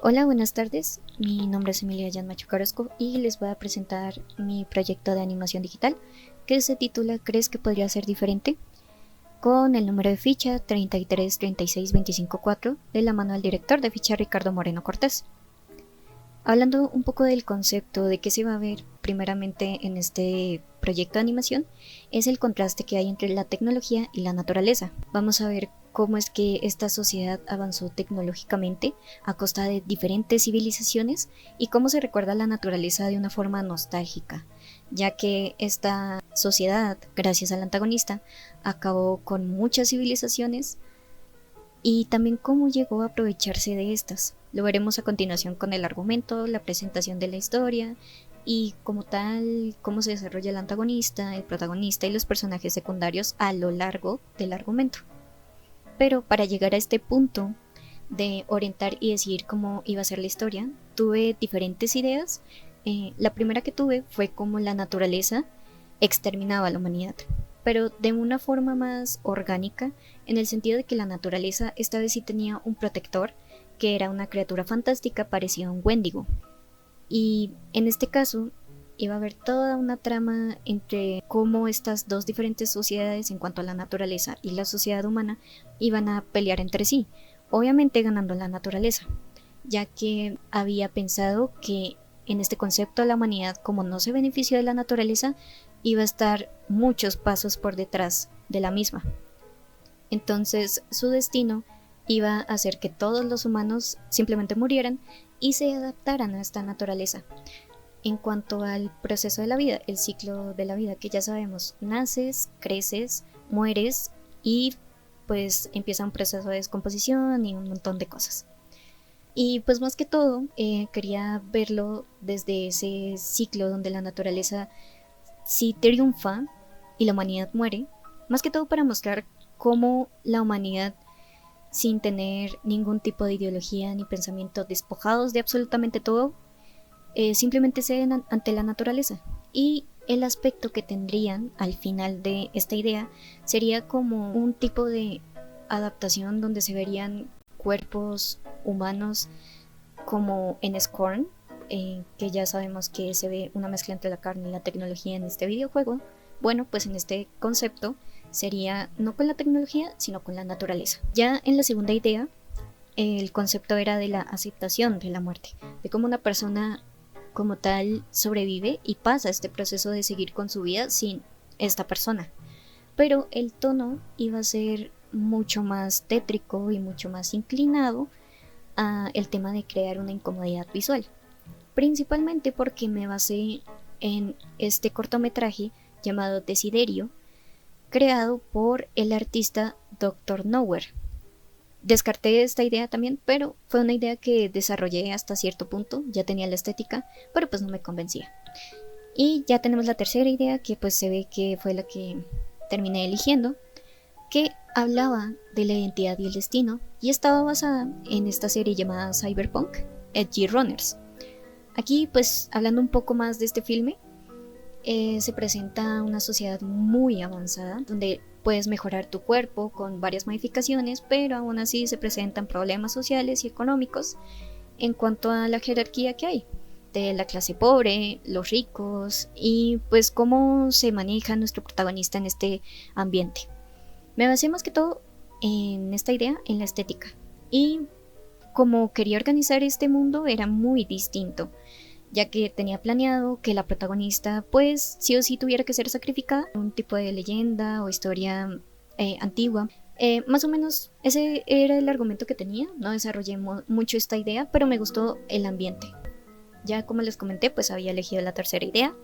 Hola, buenas tardes. Mi nombre es Emilia Jan Macho Carrasco y les voy a presentar mi proyecto de animación digital que se titula ¿Crees que podría ser diferente? Con el número de ficha 3336254 de la mano del director de ficha Ricardo Moreno Cortés. Hablando un poco del concepto de qué se va a ver primeramente en este proyecto de animación, es el contraste que hay entre la tecnología y la naturaleza. Vamos a ver cómo es que esta sociedad avanzó tecnológicamente a costa de diferentes civilizaciones y cómo se recuerda la naturaleza de una forma nostálgica, ya que esta sociedad, gracias al antagonista, acabó con muchas civilizaciones y también cómo llegó a aprovecharse de estas. Lo veremos a continuación con el argumento, la presentación de la historia y como tal cómo se desarrolla el antagonista, el protagonista y los personajes secundarios a lo largo del argumento. Pero para llegar a este punto de orientar y decidir cómo iba a ser la historia, tuve diferentes ideas. La primera que tuve fue cómo la naturaleza exterminaba a la humanidad, pero de una forma más orgánica, en el sentido de que la naturaleza esta vez sí tenía un protector, que era una criatura fantástica parecida a un Wendigo. Y en este caso iba a haber toda una trama entre cómo estas dos diferentes sociedades en cuanto a la naturaleza y la sociedad humana iban a pelear entre sí, obviamente ganando la naturaleza, ya que había pensado que en este concepto la humanidad, como no se benefició de la naturaleza, iba a estar muchos pasos por detrás de la misma. Entonces su destino iba a hacer que todos los humanos simplemente murieran y se adaptaran a esta naturaleza. En cuanto al proceso de la vida, el ciclo de la vida que ya sabemos, naces, creces, mueres y pues empieza un proceso de descomposición y un montón de cosas. Y pues más que todo quería verlo desde ese ciclo donde la naturaleza sí triunfa y la humanidad muere, más que todo para mostrar cómo la humanidad, sin tener ningún tipo de ideología ni pensamiento, despojados de absolutamente todo, simplemente ceden ante la naturaleza. Y el aspecto que tendrían al final de esta idea sería como un tipo de adaptación donde se verían cuerpos humanos como en Scorn, que ya sabemos que se ve una mezcla entre la carne y la tecnología en este videojuego. Bueno, pues en este concepto sería no con la tecnología, sino con la naturaleza. Ya en la segunda idea, el concepto era de la aceptación de la muerte, de cómo una persona como tal sobrevive y pasa este proceso de seguir con su vida sin esta persona. Pero el tono iba a ser mucho más tétrico y mucho más inclinado a el tema de crear una incomodidad visual, principalmente porque me basé en este cortometraje llamado Desiderio, creado por el artista Dr. Nowhere. Descarté esta idea también, pero fue una idea que desarrollé hasta cierto punto, ya tenía la estética, pero pues no me convencía. Y ya tenemos la tercera idea, que pues se ve que fue la que terminé eligiendo, que hablaba de la identidad y el destino, y estaba basada en esta serie llamada Cyberpunk Edge Runners. Aquí pues hablando un poco más de este filme, se presenta una sociedad muy avanzada, donde puedes mejorar tu cuerpo con varias modificaciones, pero aún así se presentan problemas sociales y económicos en cuanto a la jerarquía que hay de la clase pobre, los ricos y pues cómo se maneja nuestro protagonista en este ambiente. Me basé más que todo en esta idea, en la estética, y como quería organizar este mundo era muy distinto, ya que tenía planeado que la protagonista pues sí o sí tuviera que ser sacrificada, un tipo de leyenda o historia antigua. Más o menos ese era el argumento que tenía, no desarrollé mucho esta idea, pero me gustó el ambiente. Ya como les comenté, pues había elegido la tercera idea,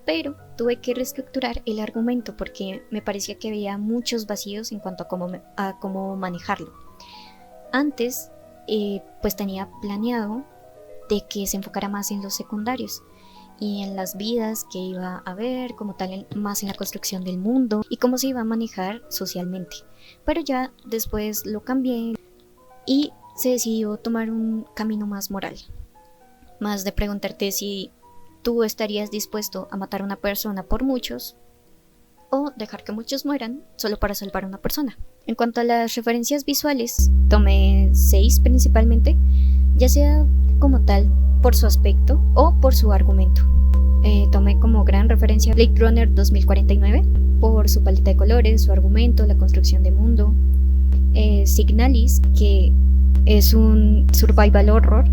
pero tuve que reestructurar el argumento porque me parecía que había muchos vacíos en cuanto a cómo manejarlo. Antes, pues tenía planeado de que se enfocara más en los secundarios y en las vidas que iba a haber, como tal, más en la construcción del mundo y cómo se iba a manejar socialmente. Pero ya después lo cambié y se decidió tomar un camino más moral, más de preguntarte si tú estarías dispuesto a matar a una persona por muchos o dejar que muchos mueran solo para salvar a una persona. En cuanto a las referencias visuales, tomé 6 principalmente, ya sea como tal por su aspecto o por su argumento. Tomé como gran referencia Blade Runner 2049 por su paleta de colores, su argumento, la construcción de mundo. Signalis, que es un survival horror,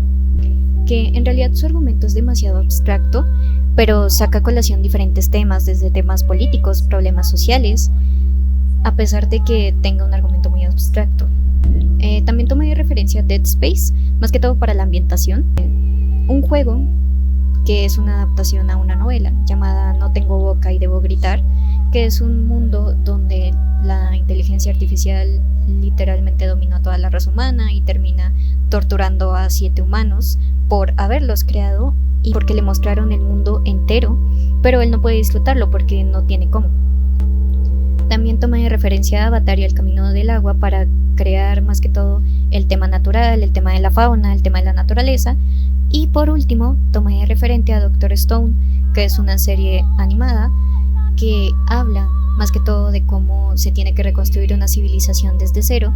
que en realidad su argumento es demasiado abstracto, pero saca a colación diferentes temas, desde temas políticos, problemas sociales, a pesar de que tenga un argumento muy abstracto. También tomé de referencia Dead Space, más que todo para la ambientación. Un juego que es una adaptación a una novela llamada No tengo boca y debo gritar, que es un mundo donde la inteligencia artificial literalmente dominó a toda la raza humana y termina torturando a 7 humanos por haberlos creado y porque le mostraron el mundo entero, pero él no puede disfrutarlo porque no tiene cómo. También tomé de referencia a Avatar y el Camino del Agua para crear más que todo el tema natural, el tema de la fauna, el tema de la naturaleza. Y por último, tomé de referente a Doctor Stone, que es una serie animada que habla más que todo de cómo se tiene que reconstruir una civilización desde cero,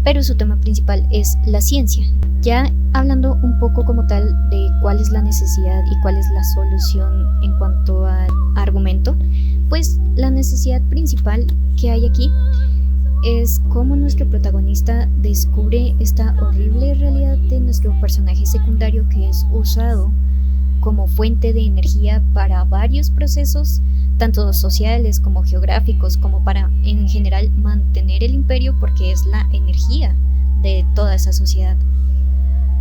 pero su tema principal es la ciencia. Ya hablando un poco como tal de cuál es la necesidad y cuál es la solución en cuanto al argumento, pues la necesidad principal que hay aquí es cómo nuestro protagonista descubre esta horrible realidad de nuestro personaje secundario, que es usado como fuente de energía para varios procesos, tanto sociales como geográficos, como para en general mantener el imperio, porque es la energía de toda esa sociedad.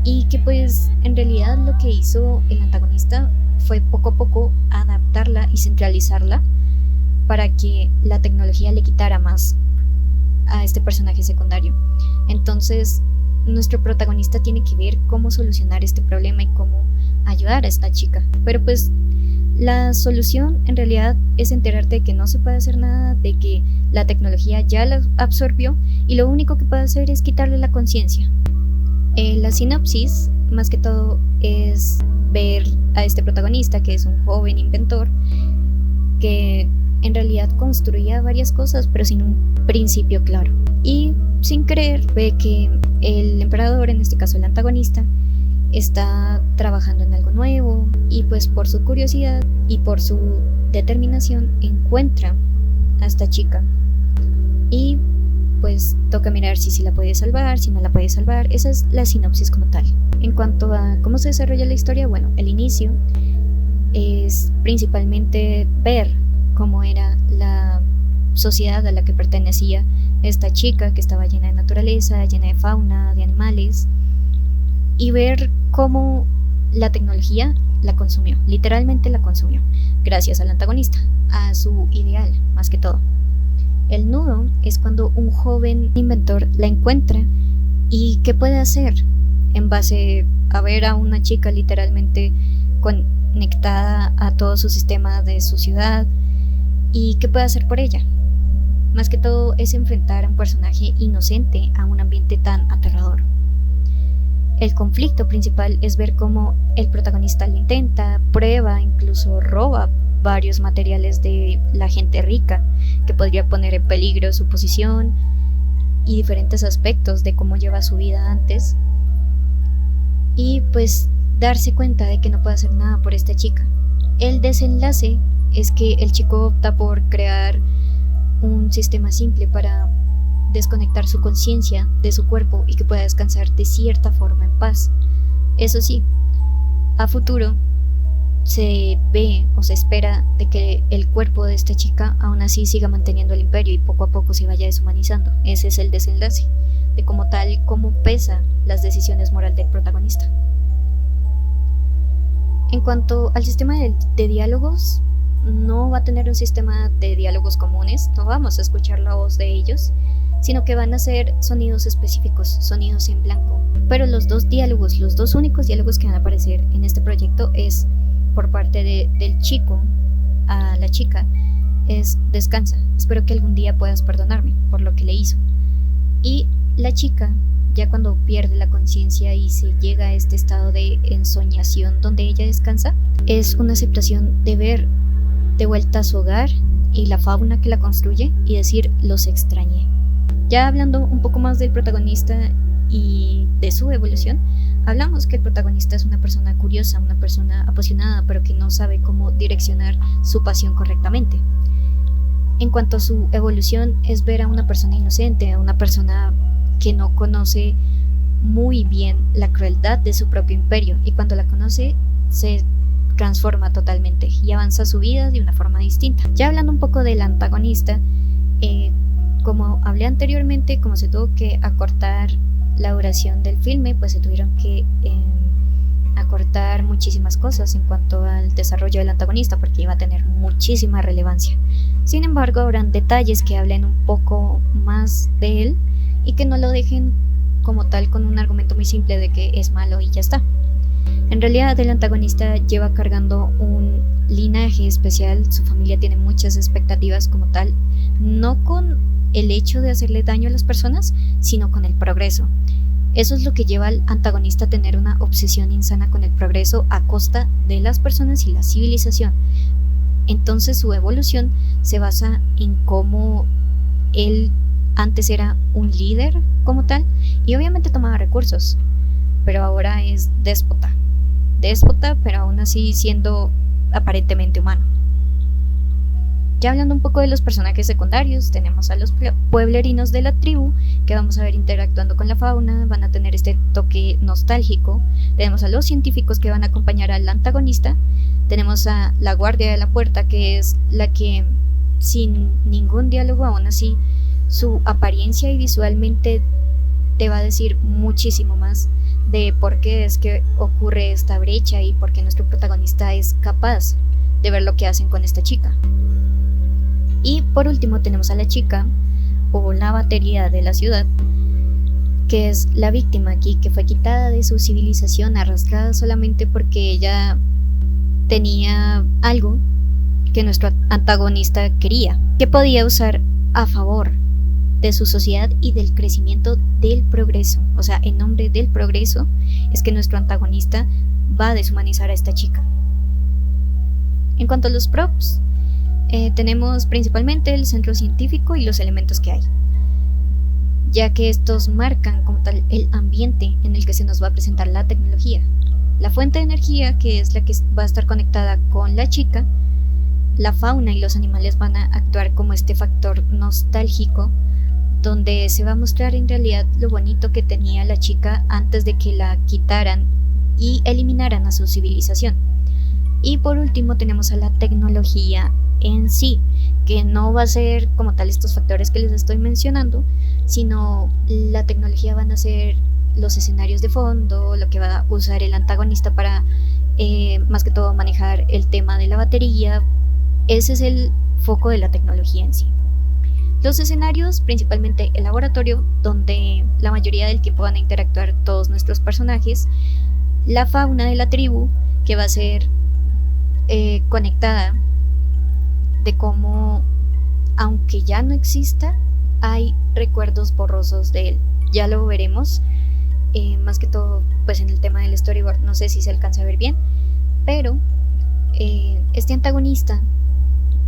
Y que pues en realidad lo que hizo el antagonista fue poco a poco adaptarla y centralizarla para que la tecnología le quitara más a este personaje secundario. Entonces nuestro protagonista tiene que ver cómo solucionar este problema y cómo ayudar a esta chica. Pero pues la solución en realidad es enterarte de que no se puede hacer nada, de que la tecnología ya la absorbió y lo único que puede hacer es quitarle la conciencia. La sinopsis más que todo es ver a este protagonista, que es un joven inventor que en realidad construía varias cosas pero sin un principio claro, y sin querer ve que el emperador, en este caso el antagonista, está trabajando en algo nuevo y pues por su curiosidad y por su determinación encuentra a esta chica y pues toca mirar si la puede salvar, si no la puede salvar. Esa es la sinopsis como tal. En cuanto a cómo se desarrolla la historia, bueno, el inicio es principalmente ver cómo era la sociedad a la que pertenecía esta chica, que estaba llena de naturaleza, llena de fauna, de animales, y ver cómo la tecnología la consumió, literalmente la consumió, gracias al antagonista, a su ideal más que todo. El nudo es cuando un joven inventor la encuentra y qué puede hacer en base a ver a una chica literalmente conectada a todo su sistema de su ciudad y qué puede hacer por ella. Más que todo es enfrentar a un personaje inocente a un ambiente tan aterrador. El conflicto principal es ver cómo el protagonista lo intenta, prueba, incluso roba varios materiales de la gente rica, que podría poner en peligro su posición, y diferentes aspectos de cómo lleva su vida antes, y pues darse cuenta de que no puede hacer nada por esta chica. El desenlace es que el chico opta por crear un sistema simple para desconectar su conciencia de su cuerpo y que pueda descansar de cierta forma en paz. Eso sí, a futuro se ve o se espera de que el cuerpo de esta chica aún así siga manteniendo el imperio y poco a poco se vaya deshumanizando. Ese es el desenlace de como tal, cómo pesa las decisiones morales del protagonista. En cuanto al sistema de diálogos, no va a tener un sistema de diálogos comunes, no vamos a escuchar la voz de ellos, sino que van a ser sonidos específicos, sonidos en blanco. Pero los dos únicos diálogos que van a aparecer en este proyecto es por parte del chico a la chica, es: descansa, espero que algún día puedas perdonarme por lo que le hizo. Y la chica, ya cuando pierde la conciencia y se llega a este estado de ensoñación donde ella descansa, es una aceptación de ver de vuelta a su hogar y la fauna que la construye y decir: los extrañé. Ya hablando un poco más del protagonista y de su evolución, hablamos que el protagonista es una persona curiosa, una persona apasionada, pero que no sabe cómo direccionar su pasión correctamente. En cuanto a su evolución, es ver a una persona inocente, a una persona que no conoce muy bien la crueldad de su propio imperio, y cuando la conoce se transforma totalmente y avanza su vida de una forma distinta. Ya hablando un poco del antagonista, como hablé anteriormente, como se tuvo que acortar la duración del filme, pues se tuvieron que acortar muchísimas cosas en cuanto al desarrollo del antagonista, porque iba a tener muchísima relevancia. Sin embargo, habrán detalles que hablen un poco más de él y que no lo dejen como tal con un argumento muy simple de que es malo y ya está. En realidad el antagonista lleva cargando un linaje especial, su familia tiene muchas expectativas como tal, no con el hecho de hacerle daño a las personas, sino con el progreso. Eso es lo que lleva al antagonista a tener una obsesión insana con el progreso a costa de las personas y la civilización. Entonces su evolución se basa en cómo él antes era un líder como tal y obviamente tomaba recursos, pero ahora es déspota, pero aún así siendo aparentemente humano. Ya hablando un poco de los personajes secundarios, tenemos a los pueblerinos de la tribu que vamos a ver interactuando con la fauna, van a tener este toque nostálgico. Tenemos a los científicos que van a acompañar al antagonista. Tenemos a la guardia de la puerta, que es la que sin ningún diálogo, aún así su apariencia y visualmente te va a decir muchísimo más de por qué es que ocurre esta brecha y por qué nuestro protagonista es capaz de ver lo que hacen con esta chica. Y por último tenemos a la chica o la batería de la ciudad, que es la víctima aquí, que fue quitada de su civilización, arrastrada solamente porque ella tenía algo que nuestro antagonista quería, que podía usar a favor de su sociedad y del crecimiento del progreso. O sea, en nombre del progreso es que nuestro antagonista va a deshumanizar a esta chica. En cuanto a los props, tenemos principalmente el centro científico y los elementos que hay, ya que estos marcan como tal el ambiente en el que se nos va a presentar la tecnología. La fuente de energía, que es la que va a estar conectada con la chica, la fauna y los animales van a actuar como este factor nostálgico, donde se va a mostrar en realidad lo bonito que tenía la chica antes de que la quitaran y eliminaran a su civilización. Y por último tenemos a la tecnología en sí, que no va a ser como tal estos factores que les estoy mencionando, sino la tecnología van a ser los escenarios de fondo, lo que va a usar el antagonista para más que todo manejar el tema de la batería. Ese es el foco de la tecnología en sí. Los escenarios, principalmente el laboratorio, donde la mayoría del tiempo van a interactuar todos nuestros personajes, la fauna de la tribu, que va a ser conectada, de cómo, aunque ya no exista, hay recuerdos borrosos de él. Ya lo veremos, más que todo pues en el tema del storyboard, no sé si se alcanza a ver bien, pero este antagonista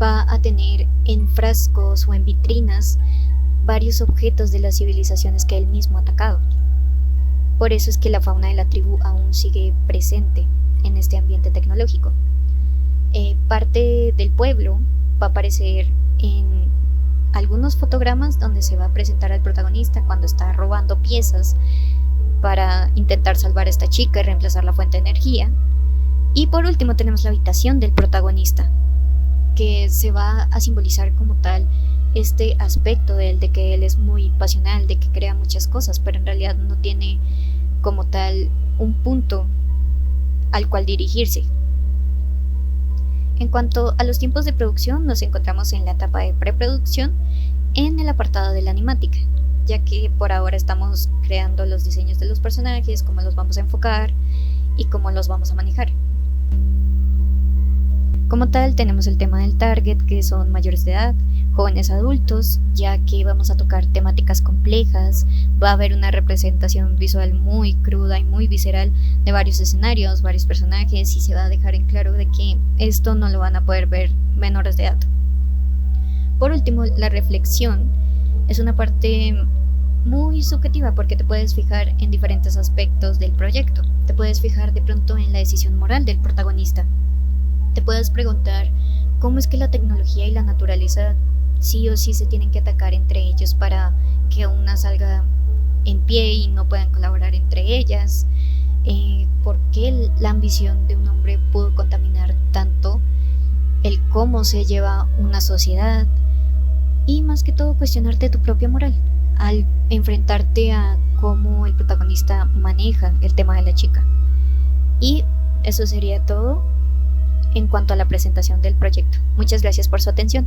va a tener en frascos o en vitrinas varios objetos de las civilizaciones que él mismo ha atacado. Por eso es que la fauna de la tribu aún sigue presente en este ambiente tecnológico. Parte del pueblo va a aparecer en algunos fotogramas donde se va a presentar al protagonista cuando está robando piezas para intentar salvar a esta chica y reemplazar la fuente de energía. Y por último tenemos la habitación del protagonista, que se va a simbolizar como tal este aspecto de él, de que él es muy pasional, de que crea muchas cosas, pero en realidad no tiene como tal un punto al cual dirigirse. En cuanto a los tiempos de producción, nos encontramos en la etapa de preproducción en el apartado de la animática, ya que por ahora estamos creando los diseños de los personajes, cómo los vamos a enfocar y cómo los vamos a manejar. Como tal, tenemos el tema del target, que son mayores de edad, jóvenes adultos, ya que vamos a tocar temáticas complejas, va a haber una representación visual muy cruda y muy visceral de varios escenarios, varios personajes, y se va a dejar en claro de que esto no lo van a poder ver menores de edad. Por último, la reflexión es una parte muy subjetiva porque te puedes fijar en diferentes aspectos del proyecto. Te puedes fijar de pronto en la decisión moral del protagonista. Te puedes preguntar cómo es que la tecnología y la naturaleza sí o sí se tienen que atacar entre ellos para que una salga en pie y no puedan colaborar entre ellas. ¿Por qué la ambición de un hombre pudo contaminar tanto el cómo se lleva una sociedad? Y más que todo cuestionarte tu propia moral al enfrentarte a cómo el protagonista maneja el tema de la chica. Y eso sería todo en cuanto a la presentación del proyecto. Muchas gracias por su atención.